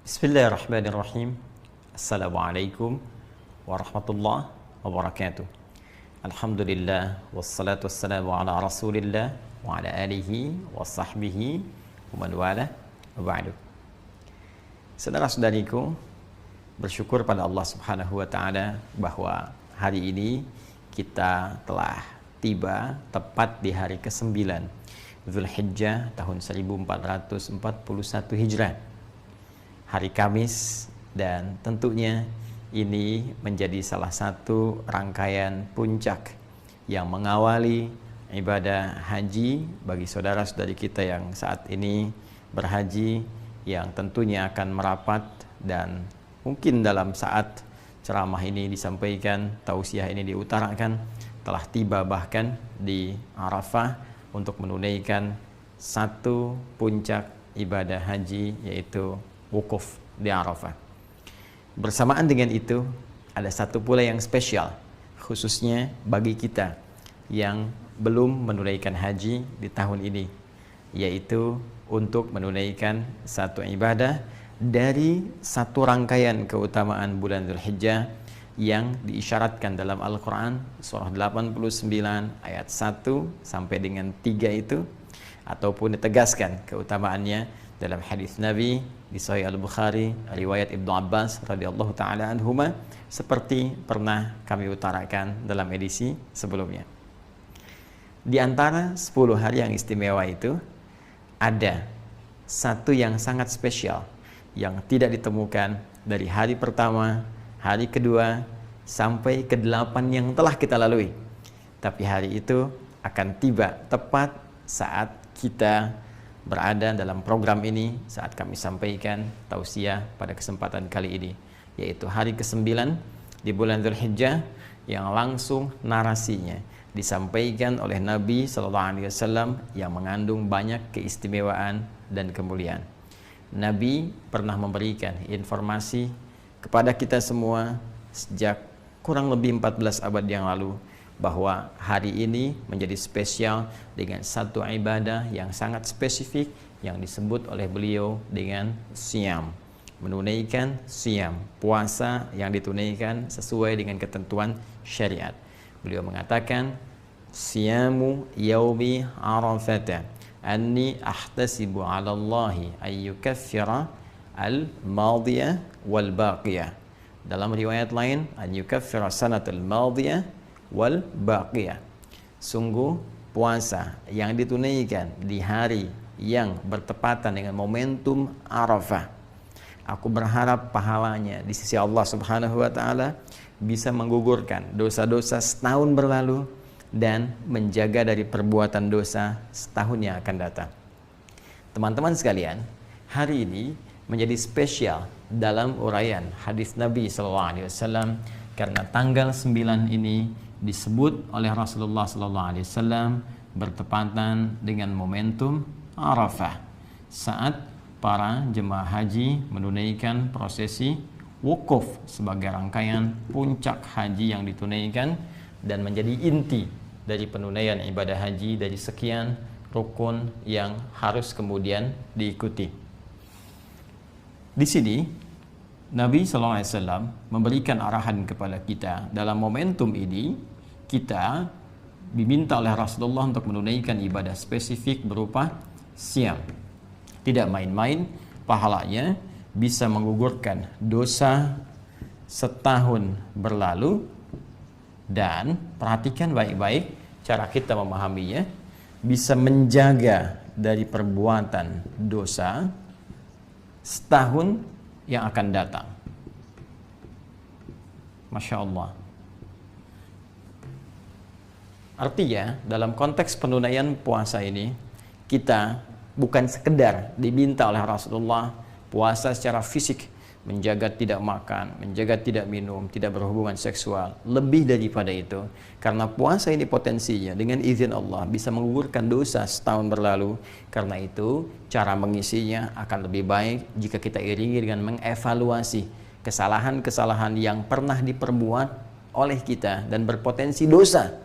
Bismillahirrahmanirrahim. Assalamualaikum warahmatullahi wabarakatuh. Alhamdulillah wassalatu wassalamu ala Rasulillah wa ala alihi wa sahbihi wa man wala wa ba'du. Saudara-saudariku, bersyukur pada Allah Subhanahu wa taala bahwa hari ini kita telah tiba tepat di hari ke-9 Zulhijjah tahun 1441 Hijrah, hari Kamis, dan tentunya ini menjadi salah satu rangkaian puncak yang mengawali ibadah haji bagi saudara-saudari kita yang saat ini berhaji, yang tentunya akan merapat, dan mungkin dalam saat ceramah ini disampaikan, tausiah ini diutarakan, telah tiba bahkan di Arafah untuk menunaikan satu puncak ibadah haji, yaitu wukuf di Arafah. Bersamaan dengan itu, ada satu pula yang spesial, khususnya bagi kita yang belum menunaikan haji di tahun ini, yaitu untuk menunaikan satu ibadah dari satu rangkaian keutamaan bulan Dzulhijjah yang diisyaratkan dalam Al-Quran surah 89 ayat 1 sampai dengan 3 itu, ataupun ditegaskan keutamaannya dalam hadis Nabi di Sahih Al-Bukhari riwayat Ibnu Abbas radhiyallahu taala anhuma, seperti pernah kami utarakan dalam edisi sebelumnya. Di antara 10 hari yang istimewa itu ada satu yang sangat spesial yang tidak ditemukan dari hari pertama, hari kedua sampai ke-8 yang telah kita lalui. Tapi hari itu akan tiba tepat saat kita berada dalam program ini, saat kami sampaikan tausiah pada kesempatan kali ini, yaitu hari ke-9 di bulan Dzulhijjah, yang langsung narasinya disampaikan oleh Nabi SAW yang mengandung banyak keistimewaan dan kemuliaan. Nabi pernah memberikan informasi kepada kita semua sejak kurang lebih 14 abad yang lalu bahwa hari ini menjadi spesial dengan satu ibadah yang sangat spesifik yang disebut oleh beliau dengan siyam, menunaikan siyam, puasa yang ditunaikan sesuai dengan ketentuan syariat. Beliau mengatakan, siyamu yaumi arafata anni ahtasibu 'ala Allahi ay yukaffira al-madiyah wal baqiyah. Dalam riwayat lain, an yukaffira sanatal madiyah wal baqiyah. Sungguh puasa yang ditunaikan di hari yang bertepatan dengan momentum Arafah, aku berharap pahalanya di sisi Allah Subhanahu wa taala bisa menggugurkan dosa-dosa setahun berlalu dan menjaga dari perbuatan dosa setahun yang akan datang. Teman-teman sekalian, hari ini menjadi spesial dalam uraian hadis Nabi SAW karena tanggal 9 ini disebut oleh Rasulullah SAW bertepatan dengan momentum Arafah, saat para jemaah haji menunaikan prosesi wukuf sebagai rangkaian puncak haji yang ditunaikan dan menjadi inti dari penunaian ibadah haji dari sekian rukun yang harus kemudian diikuti. Di sini Nabi SAW memberikan arahan kepada kita dalam momentum ini. Kita diminta oleh Rasulullah untuk menunaikan ibadah spesifik berupa siyam. Tidak main-main, pahalanya bisa menggugurkan dosa setahun berlalu, dan perhatikan baik-baik cara kita memahaminya, bisa menjaga dari perbuatan dosa setahun yang akan datang. Masya Allah. Artinya dalam konteks penunaian puasa ini, kita bukan sekedar diminta oleh Rasulullah puasa secara fisik, menjaga tidak makan, menjaga tidak minum, tidak berhubungan seksual. Lebih daripada itu, karena puasa ini potensinya dengan izin Allah bisa menggugurkan dosa setahun berlalu. Karena itu cara mengisinya akan lebih baik jika kita iringi dengan mengevaluasi kesalahan-kesalahan yang pernah diperbuat oleh kita dan berpotensi dosa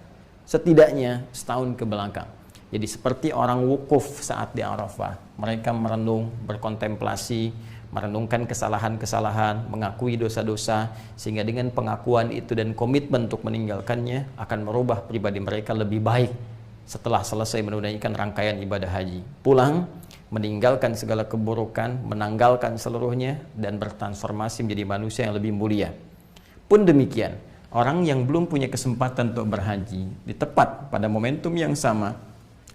setidaknya setahun ke belakang. Jadi seperti orang wukuf saat di Arafah, mereka merenung, berkontemplasi, merenungkan kesalahan-kesalahan, mengakui dosa-dosa, sehingga dengan pengakuan itu dan komitmen untuk meninggalkannya akan merubah pribadi mereka lebih baik setelah selesai menunaikan rangkaian ibadah haji. Pulang, meninggalkan segala keburukan, menanggalkan seluruhnya, dan bertransformasi menjadi manusia yang lebih mulia. Pun demikian, orang yang belum punya kesempatan untuk berhaji, di tepat pada momentum yang sama,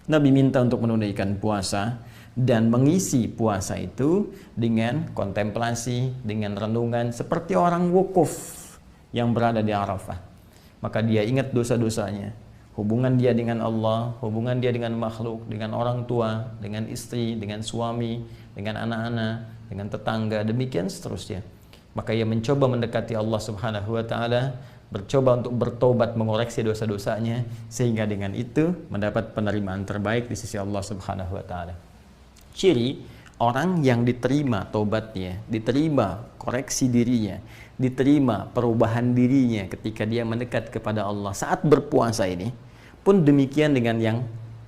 Nabi minta untuk menunaikan puasa dan mengisi puasa itu dengan kontemplasi, dengan renungan seperti orang wukuf yang berada di Arafah. Maka dia ingat dosa-dosanya, hubungan dia dengan Allah, hubungan dia dengan makhluk, dengan orang tua, dengan istri, dengan suami, dengan anak-anak, dengan tetangga, demikian seterusnya. Maka ia mencoba mendekati Allah Subhanahu wa taala, bercoba untuk bertobat, mengoreksi dosa-dosanya, sehingga dengan itu mendapat penerimaan terbaik di sisi Allah Subhanahu wa taala. Ciri orang yang diterima tobatnya, diterima koreksi dirinya, diterima perubahan dirinya ketika dia mendekat kepada Allah saat berpuasa ini, pun demikian dengan yang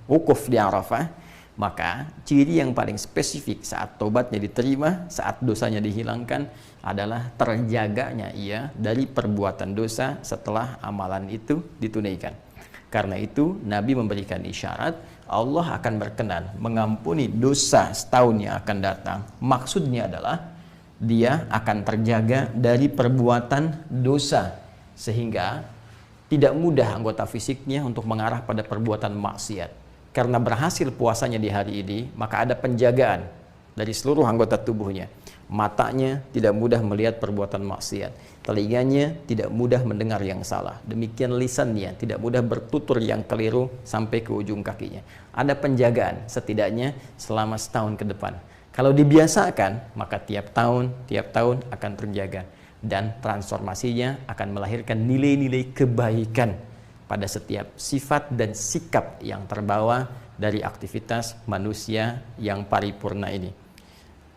wukuf di Arafah, maka ciri yang paling spesifik saat tobatnya diterima, saat dosanya dihilangkan adalah terjaganya ia dari perbuatan dosa setelah amalan itu ditunaikan. Karena itu Nabi memberikan isyarat Allah akan berkenan mengampuni dosa setahun yang akan datang. Maksudnya adalah dia akan terjaga dari perbuatan dosa, sehingga tidak mudah anggota fisiknya untuk mengarah pada perbuatan maksiat. Karena berhasil puasanya di hari ini, maka ada penjagaan dari seluruh anggota tubuhnya. Matanya tidak mudah melihat perbuatan maksiat, telinganya tidak mudah mendengar yang salah, demikian lisannya tidak mudah bertutur yang keliru sampai ke ujung kakinya. Ada penjagaan setidaknya selama setahun ke depan. Kalau dibiasakan, maka tiap tahun akan terjaga, dan transformasinya akan melahirkan nilai-nilai kebaikan pada setiap sifat dan sikap yang terbawa dari aktivitas manusia yang paripurna ini.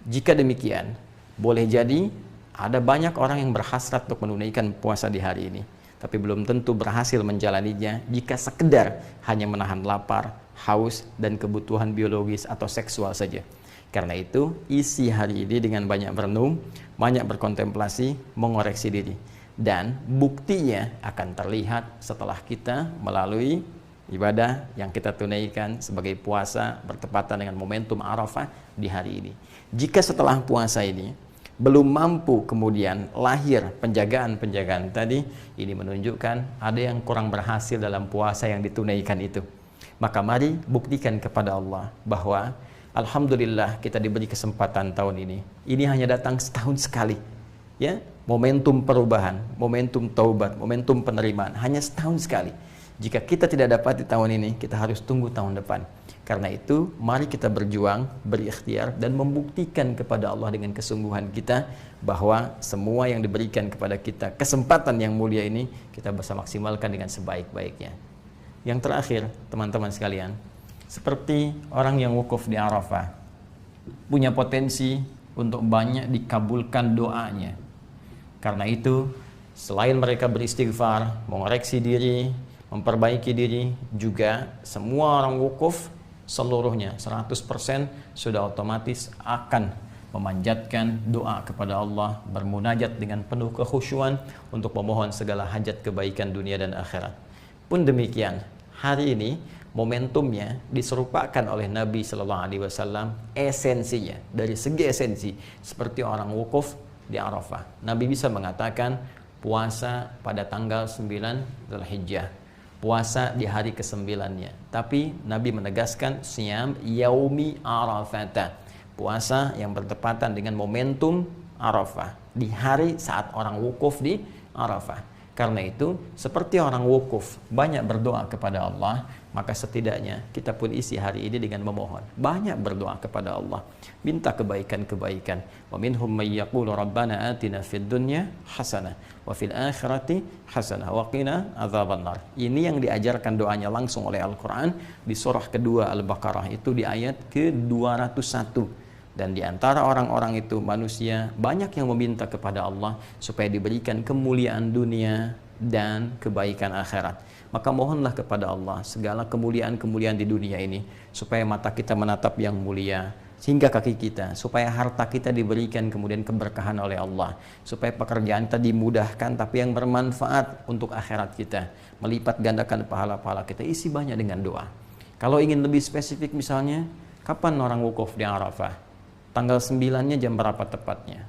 Jika demikian, boleh jadi ada banyak orang yang berhasrat untuk menunaikan puasa di hari ini, tapi belum tentu berhasil menjalaninya jika sekedar hanya menahan lapar, haus, dan kebutuhan biologis atau seksual saja. Karena itu, isi hari ini dengan banyak berenung, banyak berkontemplasi, mengoreksi diri. Dan buktinya akan terlihat setelah kita melalui ibadah yang kita tunaikan sebagai puasa bertepatan dengan momentum Arafah di hari ini. Jika setelah puasa ini belum mampu kemudian lahir penjagaan-penjagaan tadi, ini menunjukkan ada yang kurang berhasil dalam puasa yang ditunaikan itu. Maka mari buktikan kepada Allah bahwa alhamdulillah kita diberi kesempatan tahun ini. Ini hanya datang setahun sekali. Ya, momentum perubahan, momentum taubat, momentum penerimaan hanya setahun sekali. Jika kita tidak dapat di tahun ini, kita harus tunggu tahun depan. Karena itu, mari kita berjuang, berikhtiar, dan membuktikan kepada Allah dengan kesungguhan kita bahwa semua yang diberikan kepada kita, kesempatan yang mulia ini, kita bisa maksimalkan dengan sebaik-baiknya. Yang terakhir, teman-teman sekalian, seperti orang yang wukuf di Arafah, punya potensi untuk banyak dikabulkan doanya. Karena itu, selain mereka beristighfar, mengoreksi diri, memperbaiki diri, juga semua orang wukuf seluruhnya 100% sudah otomatis akan memanjatkan doa kepada Allah, bermunajat dengan penuh kekhusyuan untuk memohon segala hajat kebaikan dunia dan akhirat. Pun demikian, hari ini momentumnya diserupakan oleh Nabi Shallallahu Alaihi Wasallam, esensinya dari segi esensi seperti orang wukuf di Arafah. Nabi bisa mengatakan puasa pada tanggal 9 Dzulhijjah, puasa di hari ke-9-nya. Tapi Nabi menegaskan siyam yaumi Arafata, puasa yang bertepatan dengan momentum Arafah, di hari saat orang wukuf di Arafah. Karena itu, seperti orang wukuf banyak berdoa kepada Allah, maka setidaknya kita pun isi hari ini dengan memohon, banyak berdoa kepada Allah, minta kebaikan-kebaikan. Wa minhum may yaqulu rabbana atina fid dunya hasanah wa fil akhirati hasanah wa qina adzabannar. Ini yang diajarkan doanya langsung oleh Al-Qur'an di surah kedua Al-Baqarah, itu di ayat ke-201. Dan di antara orang-orang itu manusia banyak yang meminta kepada Allah supaya diberikan kemuliaan dunia dan kebaikan akhirat. Maka mohonlah kepada Allah segala kemuliaan-kemuliaan di dunia ini, supaya mata kita menatap yang mulia, sehingga kaki kita, supaya harta kita diberikan kemudian keberkahan oleh Allah, supaya pekerjaan kita dimudahkan tapi yang bermanfaat untuk akhirat kita, melipat gandakan pahala-pahala kita. Isi banyak dengan doa. Kalau ingin lebih spesifik misalnya, kapan orang wukuf di Arafah? Tanggal 9-nya jam berapa tepatnya?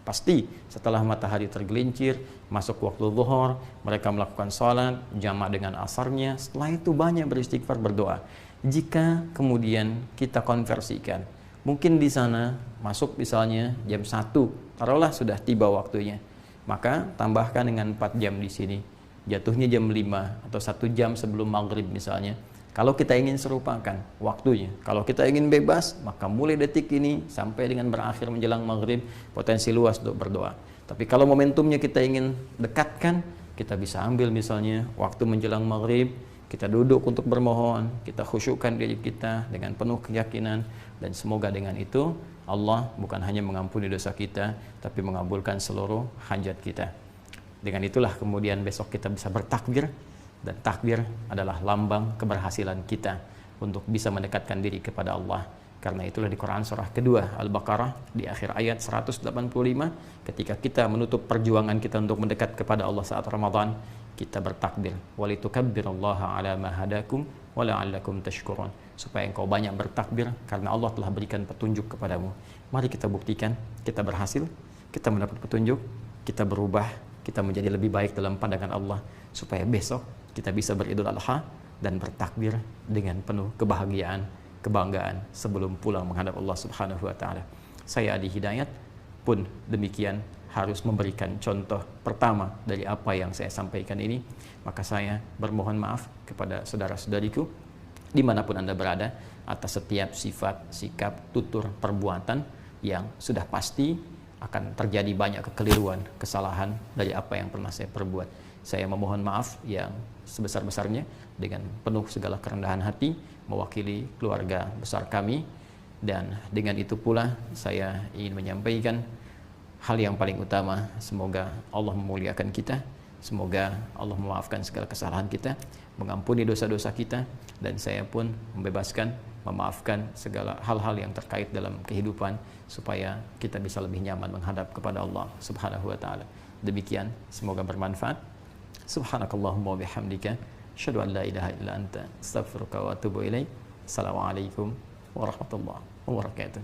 Pasti setelah matahari tergelincir, masuk waktu zuhur, mereka melakukan sholat, jamaah dengan asarnya. Setelah itu banyak beristighfar, berdoa. Jika kemudian kita konversikan, mungkin di sana masuk misalnya jam 1, taruhlah sudah tiba waktunya, maka tambahkan dengan 4 jam di sini, jatuhnya jam 5 atau 1 jam sebelum maghrib misalnya. Kalau kita ingin serupakan waktunya, kalau kita ingin bebas, maka mulai detik ini sampai dengan berakhir menjelang maghrib, potensi luas untuk berdoa. Tapi kalau momentumnya kita ingin dekatkan, kita bisa ambil misalnya waktu menjelang maghrib, kita duduk untuk bermohon, kita khusyukkan diri kita dengan penuh keyakinan, dan semoga dengan itu Allah bukan hanya mengampuni dosa kita, tapi mengabulkan seluruh hajat kita. Dengan itulah kemudian besok kita bisa bertakbir, dan takbir adalah lambang keberhasilan kita untuk bisa mendekatkan diri kepada Allah. Karena itulah di Quran surah kedua Al-Baqarah di akhir ayat 185, ketika kita menutup perjuangan kita untuk mendekat kepada Allah saat Ramadan, kita bertakbir, walitukabbirallaha ala ma hadakum wa la'allakum tashkurun, supaya engkau banyak bertakbir karena Allah telah berikan petunjuk kepadamu. Mari kita buktikan, kita berhasil, kita mendapat petunjuk, kita berubah, kita menjadi lebih baik dalam pandangan Allah, supaya besok kita bisa beridul adha dan bertakbir dengan penuh kebahagiaan, kebanggaan sebelum pulang menghadap Allah Subhanahu wa taala. Saya Adi Hidayat pun demikian harus memberikan contoh pertama dari apa yang saya sampaikan ini. Maka saya bermohon maaf kepada saudara-saudariku dimanapun Anda berada atas setiap sifat, sikap, tutur, perbuatan yang sudah pasti akan terjadi banyak kekeliruan, kesalahan dari apa yang pernah saya perbuat. Saya memohon maaf yang sebesar-besarnya dengan penuh segala kerendahan hati mewakili keluarga besar kami, dan dengan itu pula saya ingin menyampaikan hal yang paling utama, semoga Allah memuliakan kita, semoga Allah memaafkan segala kesalahan kita, mengampuni dosa-dosa kita, dan saya pun membebaskan, memaafkan segala hal-hal yang terkait dalam kehidupan supaya kita bisa lebih nyaman menghadap kepada Allah Subhanahu wa taala. Demikian, semoga bermanfaat. Subhanakallahumma wa bihamdika asyhadu an la ilaha illa anta astaghfiruka wa atubu ilaik. Assalamualaikum warahmatullahi wabarakatuh.